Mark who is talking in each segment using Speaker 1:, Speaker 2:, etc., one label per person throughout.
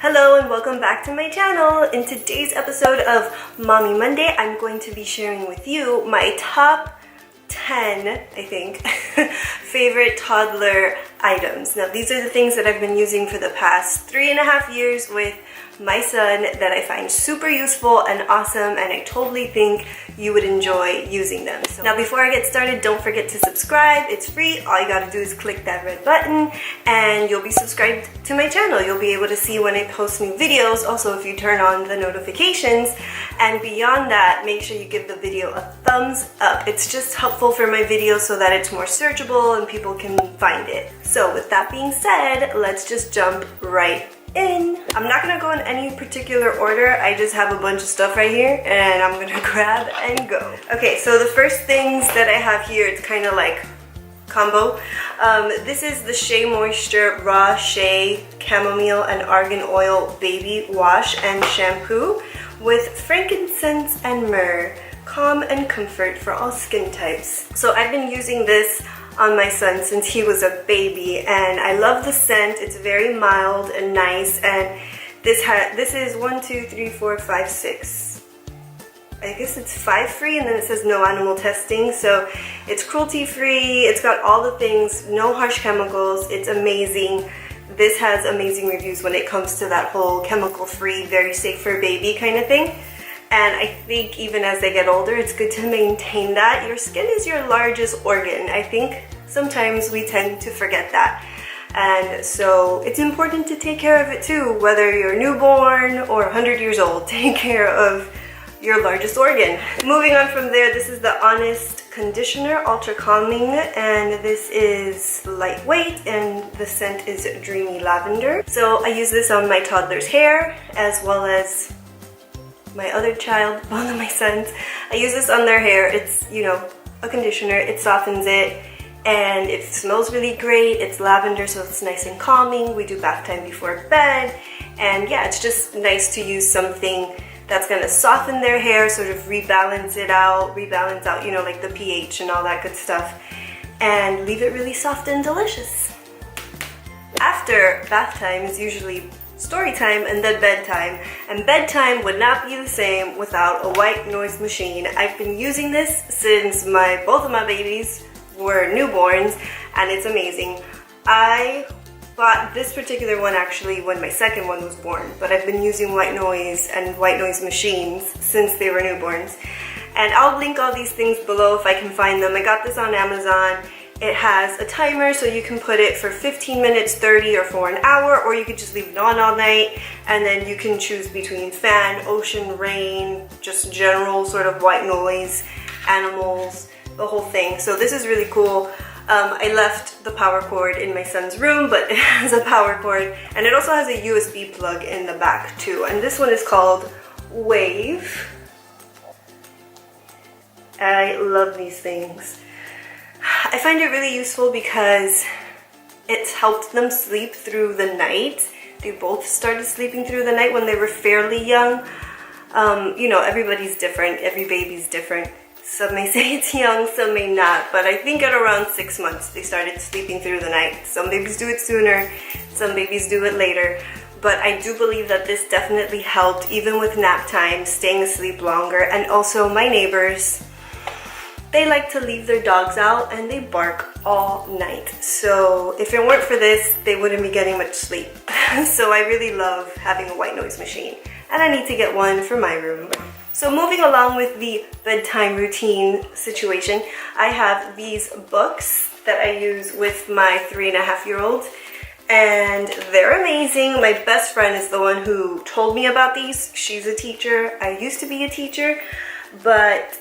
Speaker 1: Hello and welcome back to my channel. In today's episode of Mommy Monday, I'm going to be sharing with you my top 10, I think, favorite toddler items. Now these are the things that I've been using for the past 3.5 years with my son that I find super useful and awesome, and I totally think you would enjoy using them. So now before I get started, don't forget to subscribe. It's free. All you gotta do is click that red button and you'll be subscribed to my channel. You'll be able to see when I post new videos. Also, if you turn on the notifications, and beyond that, make sure you give the video a thumbs up. It's just helpful for my videos so that it's more searchable and people can find it. So with that being said, let's just jump right in. I'm not gonna go in any particular order. I just have a bunch of stuff right here and I'm gonna grab and go. Okay, so the first things that I have here, it's kind of like combo. This is the Shea Moisture Raw Shea Chamomile and Argan Oil Baby Wash and Shampoo with frankincense and myrrh. Calm and comfort for all skin types. So I've been using this on my son since he was a baby, and I love the scent. It's very mild and nice, and this is 1, 2, 3, 4, 5, 6. I guess it's 5 free, and then it says no animal testing, so it's cruelty free. It's got all the things, no harsh chemicals. It's amazing. This has amazing reviews when it comes to that whole chemical free, very safe for a baby kind of thing. And I think even as they get older, it's good to maintain that. Your skin is your largest organ. I think sometimes we tend to forget that. And so it's important to take care of it too, whether you're newborn or 100 years old. Take care of your largest organ. Moving on from there, this is the Honest Conditioner, Ultra Calming, and this is lightweight and the scent is Dreamy Lavender. So I use this on my toddler's hair as well as my other child, both of my sons. I use this on their hair. It's, you know, a conditioner. It softens it and it smells really great. It's lavender, so it's nice and calming. We do bath time before bed, and yeah, it's just nice to use something that's gonna soften their hair, sort of rebalance out, you know, like the pH and all that good stuff, and leave it really soft and delicious. After bath time is usually story time and then bedtime, and bedtime would not be the same without a white noise machine. I've been using this since both of my babies were newborns, and it's amazing. I bought this particular one actually when my second one was born, but I've been using white noise and white noise machines since they were newborns, and I'll link all these things below if I can find them. I got this on Amazon. It has a timer, so you can put it for 15 minutes, 30, or for an hour, or you could just leave it on all night, and then you can choose between fan, ocean, rain, just general sort of white noise, animals, the whole thing. So this is really cool. I left the power cord in my son's room, but it has a power cord, and it also has a USB plug in the back too. And this one is called Wave. I love these things. I find it really useful because it's helped them sleep through the night. They both started sleeping through the night when they were fairly young. You know, everybody's different, every baby's different. Some may say it's young, some may not, but I think at around 6 months they started sleeping through the night. Some babies do it sooner, some babies do it later, but I do believe that this definitely helped, even with nap time, staying asleep longer. And also my neighbors, they like to leave their dogs out and they bark all night. So if it weren't for this, they wouldn't be getting much sleep. So I really love having a white noise machine, and I need to get one for my room. So moving along with the bedtime routine situation, I have these books that I use with my 3.5-year-old, and they're amazing. My best friend is the one who told me about these. She's a teacher. I used to be a teacher, but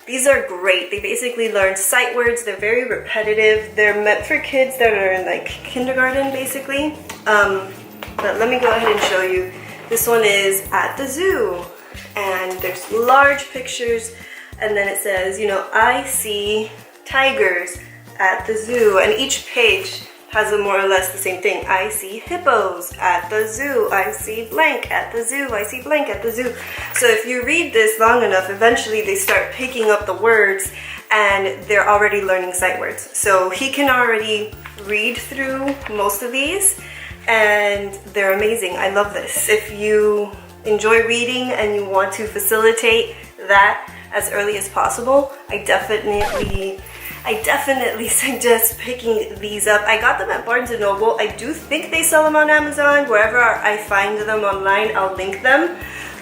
Speaker 1: these are great. They basically learn sight words. They're very repetitive. They're meant for kids that are in like kindergarten, basically. But let me go ahead and show you. This one is at the zoo, and there's large pictures, and then it says, you know, I see tigers at the zoo, and each page has a more or less the same thing. I see hippos at the zoo. I see blank at the zoo. I see blank at the zoo. So if you read this long enough, eventually they start picking up the words and they're already learning sight words. So he can already read through most of these, and they're amazing. I love this. If you enjoy reading and you want to facilitate that as early as possible, I definitely suggest picking these up. I got them at Barnes & Noble. I do think they sell them on Amazon. Wherever I find them online, I'll link them.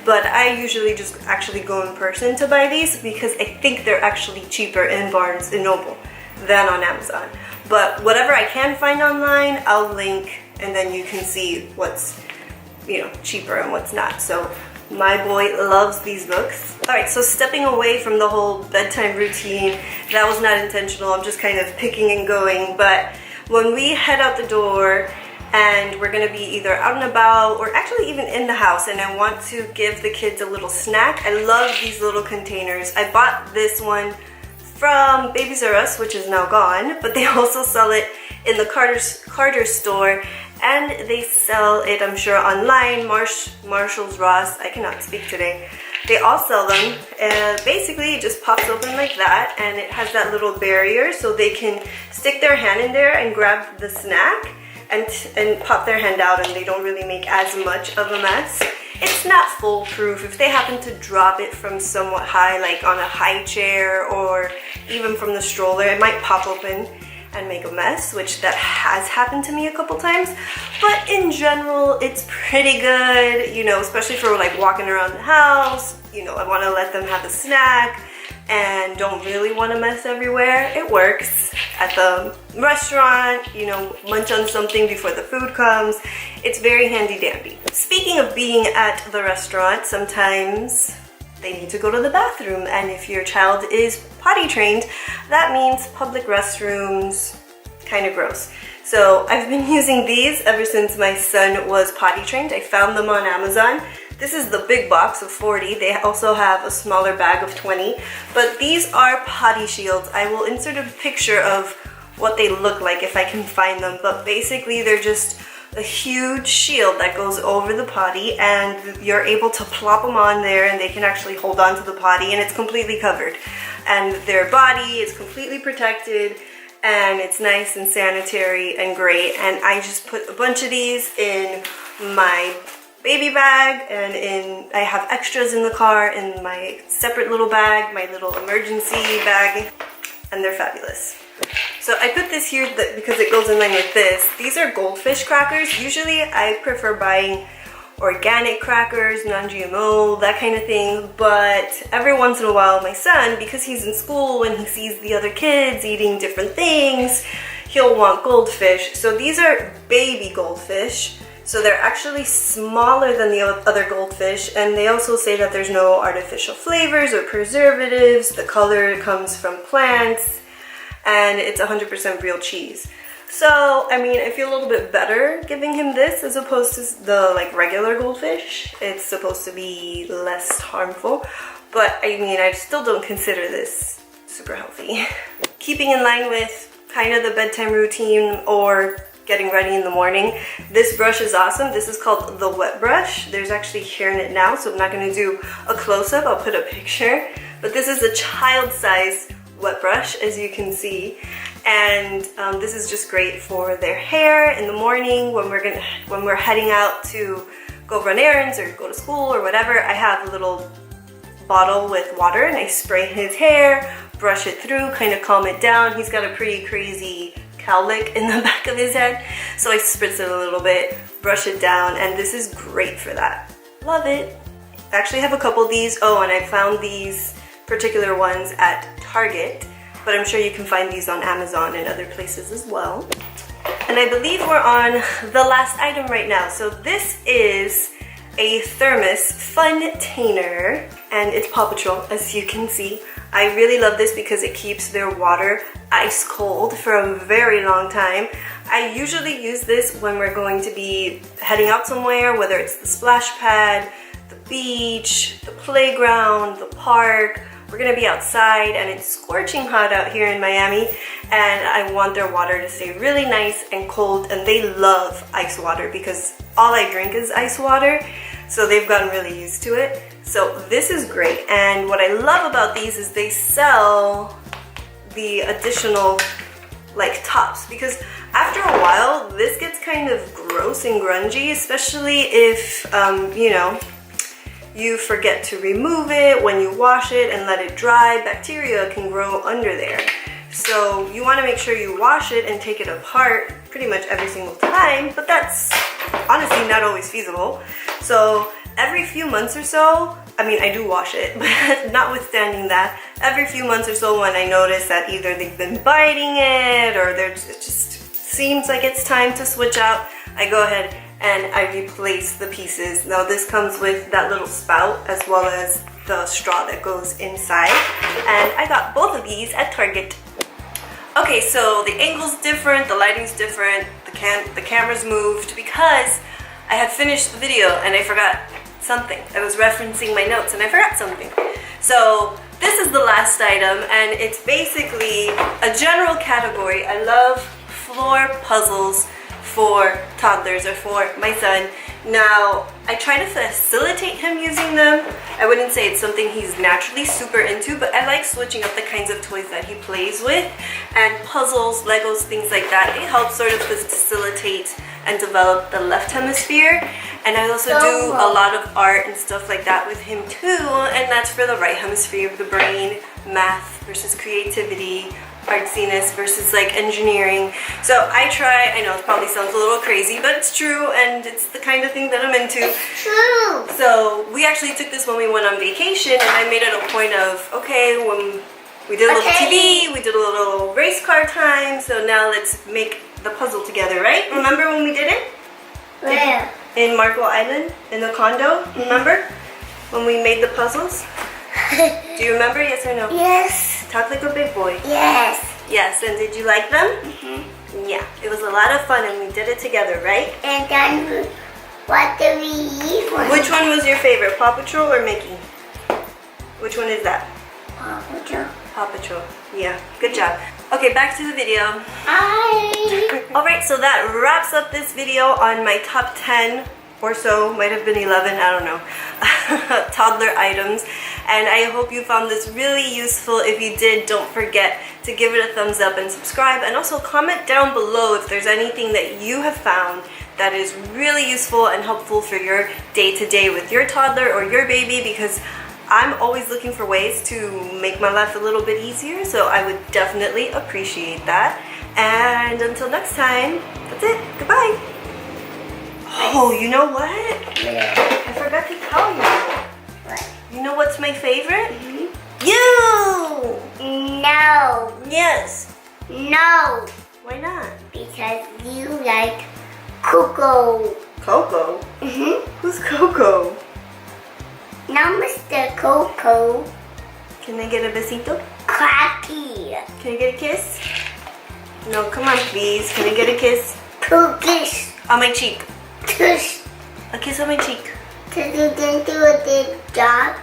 Speaker 1: But I usually just actually go in person to buy these because I think they're actually cheaper in Barnes & Noble than on Amazon. But whatever I can find online, I'll link, and then you can see what's, cheaper and what's not. So my boy loves these books. All right, so stepping away from the whole bedtime routine, that was not intentional. I'm just kind of picking and going. But when we head out the door and we're gonna be either out and about or actually even in the house, and I want to give the kids a little snack, I love these little containers. I bought this one from Babies R Us, which is now gone, but they also sell it in the Carter store, and they sell it, I'm sure, online. Marshall's, Ross, I cannot speak today. They all sell them, and basically it just pops open like that, and it has that little barrier so they can stick their hand in there and grab the snack and pop their hand out, and they don't really make as much of a mess. It's not foolproof. If they happen to drop it from somewhat high, like on a high chair or even from the stroller, it might pop open and make a mess, which that has happened to me a couple times. But in general, it's pretty good, especially for like walking around the house. I want to let them have a snack and don't really want to mess everywhere. It works. At the restaurant, munch on something before the food comes. It's very handy dandy. Speaking of being at the restaurant, sometimes they need to go to the bathroom, and if your child is potty trained, that means public restrooms, kind of gross. So I've been using these ever since my son was potty trained. I found them on Amazon. This is the big box of 40. They also have a smaller bag of 20, but these are potty shields. I will insert a picture of what they look like if I can find them, but basically they're just a huge shield that goes over the potty, and you're able to plop them on there and they can actually hold on to the potty, and it's completely covered. And their body is completely protected, and it's nice and sanitary and great. And I just put a bunch of these in my baby bag, and I have extras in the car in my separate little bag, my little emergency bag, and they're fabulous. So I put this here because it goes in line with this. These are goldfish crackers. Usually I prefer buying organic crackers, non-GMO, that kind of thing, but every once in a while my son, because he's in school and he sees the other kids eating different things, he'll want goldfish. So these are baby goldfish. So they're actually smaller than the other goldfish, and they also say that there's no artificial flavors or preservatives. The color comes from plants, and it's 100% real cheese. So, I mean, I feel a little bit better giving him this as opposed to the regular goldfish. It's supposed to be less harmful, but I mean, I still don't consider this super healthy. Keeping in line with kind of the bedtime routine or getting ready in the morning, this brush is awesome. This is called the wet brush. There's actually hair in it now, so I'm not going to do a close-up. I'll put a picture, but this is a child-size wet brush, as you can see, and this is just great for their hair in the morning when we're heading out to go run errands or go to school or whatever. I have a little bottle with water and I spray his hair, brush it through, kind of calm it down. He's got a pretty crazy cowlick in the back of his head, so I spritz it a little bit, brush it down, and this is great for that. Love it. I actually have a couple of these. Oh, and I found these particular ones at Target, but I'm sure you can find these on Amazon and other places as well. And I believe we're on the last item right now. So this is a thermos funtainer, and it's Paw Patrol, as you can see. I really love this because it keeps their water ice cold for a very long time. I usually use this when we're going to be heading out somewhere, whether it's the splash pad, the beach, the playground, the park. We're gonna be outside and it's scorching hot out here in Miami, and I want their water to stay really nice and cold, and they love ice water because all I drink is ice water, so they've gotten really used to it. So this is great, and what I love about these is they sell the additional like tops, because after a while this gets kind of gross and grungy, especially if you know, you forget to remove it when you wash it and let it dry. Bacteria can grow under there. So you want to make sure you wash it and take it apart pretty much every single time, but that's honestly not always feasible. So every few months or so, I mean, I do wash it, but notwithstanding that, every few months or so when I notice that either they've been biting it or it just seems like it's time to switch out, I go ahead and I replace the pieces. Now this comes with that little spout as well as the straw that goes inside, and I got both of these at Target. Okay, so the angle's different, the lighting's different, the camera's moved because I had finished the video and I forgot something. I was referencing my notes and I forgot something. So this is the last item, and it's basically a general category. I love floor puzzles for toddlers or for my son. Now, I try to facilitate him using them. I wouldn't say it's something he's naturally super into, but I like switching up the kinds of toys that he plays with, and puzzles, Legos, things like that. It helps sort of facilitate and develop the left hemisphere. And I also do a lot of art and stuff like that with him too, and that's for the right hemisphere of the brain. Math versus creativity, artsiness versus like engineering. So I try, I know it probably sounds a little crazy, but it's true, and it's the kind of thing that I'm into.
Speaker 2: It's true.
Speaker 1: So we actually took this when we went on vacation, and I made it a point of, okay, when we did a little TV, we did a little race car time, so now let's make the puzzle together, right? Remember when we did it?
Speaker 2: Where?
Speaker 1: In Marco Island, in the condo, remember? When we made the puzzles? Do you remember, yes or no?
Speaker 2: Yes.
Speaker 1: Talk like a big boy.
Speaker 2: Yes.
Speaker 1: Yes, and did you like them?
Speaker 2: Mm-hmm.
Speaker 1: Yeah, it was a lot of fun and we did it together, right?
Speaker 2: And then what do we eat?
Speaker 1: Which one was your favorite, Paw Patrol or Mickey? Which one is that?
Speaker 2: Paw Patrol.
Speaker 1: Paw Patrol. Yeah, good job. Okay, back to the video.
Speaker 2: Hi.
Speaker 1: Alright, so that wraps up this video on my top 10 or so, might have been 11, I don't know, toddler items. And I hope you found this really useful. If you did, don't forget to give it a thumbs up and subscribe, and also comment down below if there's anything that you have found that is really useful and helpful for your day-to-day with your toddler or your baby, because I'm always looking for ways to make my life a little bit easier, so I would definitely appreciate that. And until next time, that's it. Goodbye. Oh, you know what?
Speaker 2: Yeah.
Speaker 1: I forgot to tell you.
Speaker 2: What?
Speaker 1: You know what's my favorite?
Speaker 2: Mm-hmm.
Speaker 1: You!
Speaker 2: No.
Speaker 1: Yes.
Speaker 2: No.
Speaker 1: Why not?
Speaker 2: Because you like Coco.
Speaker 1: Coco?
Speaker 2: Mm-hmm.
Speaker 1: Who's Coco?
Speaker 2: Now Mr. Coco.
Speaker 1: Can I get a besito?
Speaker 2: Cracky.
Speaker 1: Can I get a kiss? No, come on please. Can I get a kiss?
Speaker 2: Cookies.
Speaker 1: On my cheek.
Speaker 2: Tush.
Speaker 1: A kiss on my cheek.
Speaker 2: Because you didn't do a good job.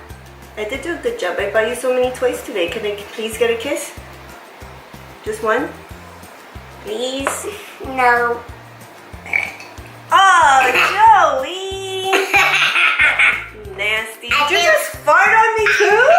Speaker 1: I did do a good job. I bought you so many toys today. Can I please get a kiss? Just one? Please?
Speaker 2: No.
Speaker 1: Oh, Joey! Nasty. Did you just fart on me too?